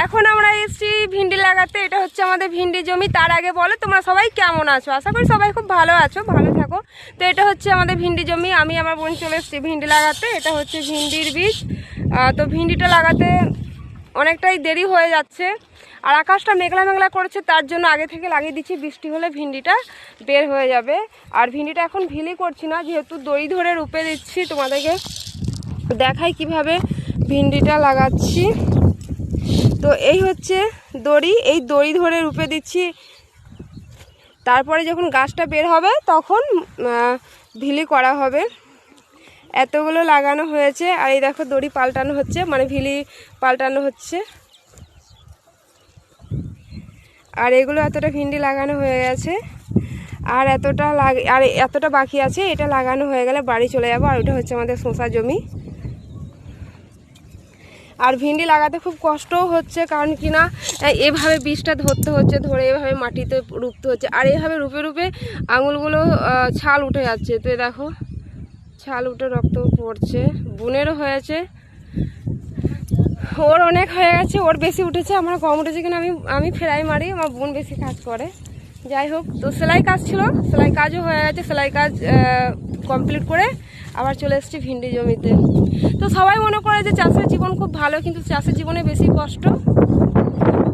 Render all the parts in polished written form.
এখন আমরা এসেছি ভিন্ডি লাগাতে। এটা হচ্ছে আমাদের ভিন্ডি জমি। তার আগে বলো তোমরা সবাই কেমন আছো? আশা করি সবাই খুব ভালো আছো, ভালো থাকো। তো এটা হচ্ছে আমাদের ভিন্ডি জমি। আমি আমার বোন চলে এসেছি ভিন্ডি লাগাতে। এটা হচ্ছে ভিন্ডির বীজ। তো ভিন্ডিটা লাগাতে অনেকটাই দেরি হয়ে যাচ্ছে, আর আকাশটা মেঘলা মেঘলা করেছে, তার জন্য আগে থেকে লাগিয়ে দিচ্ছি। বৃষ্টি হলে ভিন্ডিটা বের হয়ে যাবে। আর ভিন্ডিটা এখন ভিলি করছি না, যেহেতু দড়ি ধরে রূপে দিচ্ছি। তোমাদেরকে দেখাই কিভাবে ভিন্ডিটা লাগাচ্ছি। তো এই হচ্ছে দড়ি, এই দড়ি ধরে রূপে দিচ্ছি। তারপরে যখন গাছটা বের হবে তখন ভিলি করা হবে। এতগুলো লাগানো হয়েছে, আর এই দেখো দড়ি পাল্টানো হচ্ছে, মানে ভিলি পাল্টানো হচ্ছে। আর এগুলো এতটা ভিন্ডি লাগানো হয়ে গেছে, আর এতটা বাকি আছে। এটা লাগানো হয়ে গেলে বাড়ি চলে যাবো। আর ওটা হচ্ছে আমাদের শসা জমি। আর ভিন্ডি লাগাতে খুব কষ্টও হচ্ছে, কারণ কি না এভাবে বীজটা ধরতে হচ্ছে, ধরে এভাবে মাটিতে রুপতে হচ্ছে। আর এভাবে রূপে রূপে আঙুলগুলো ছাল উঠে যাচ্ছে। তো দেখো ছাল উঠে রক্ত পড়ছে। বোনেরও হয়েছে, ওর অনেক হয়ে গেছে, ওর বেশি উঠেছে। আমার কম উঠেছে কিনা আমি ফেরাই মারি, আমার বোন বেশি কাজ করে। যাই হোক, তো সেলাই কাজ ছিল, সেলাই কাজও হয়ে গেছে। সেলাই কাজ কমপ্লিট করে আবার চলে এসেছি ভিন্ডি জমিতে। তো সবাই মনে করে যে চাষের জীবন খুব ভালো, কিন্তু চাষের জীবনে বেশি কষ্ট।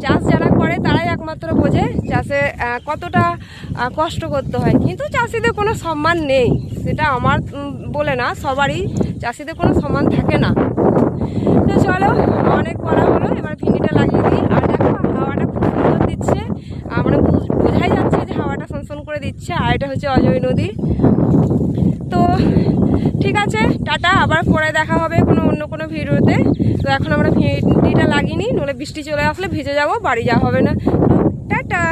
চাষ যারা করে তারাই একমাত্র বোঝে চাষে কতটা কষ্ট করতে হয়। কিন্তু চাষিদের কোনো সম্মান নেই, সেটা আমার বলে না, সবারই চাষিদের কোনো সম্মান থাকে না। তো চলো, অনেক করা হলো, এবার ভিন্ডিটা লাগিয়ে দিই। আর দেখো হাওয়াটা খুব সুন্দর দিচ্ছে, মানে বোঝাই যাচ্ছে যে হাওয়াটা সনসন করে দিচ্ছে। আর এটা হচ্ছে অজয় নদী। তো ঠিক আছে, টাটা, আবার পরে দেখা হবে অন্য কোনো ভিডিওতে। তো এখন আমরা ভিন্ডিটা লাগিয়ে নিই, নইলে বৃষ্টি চলে আসলে ভিজে যাবো, বাড়ি যাওয়া হবে না। তো টাটা।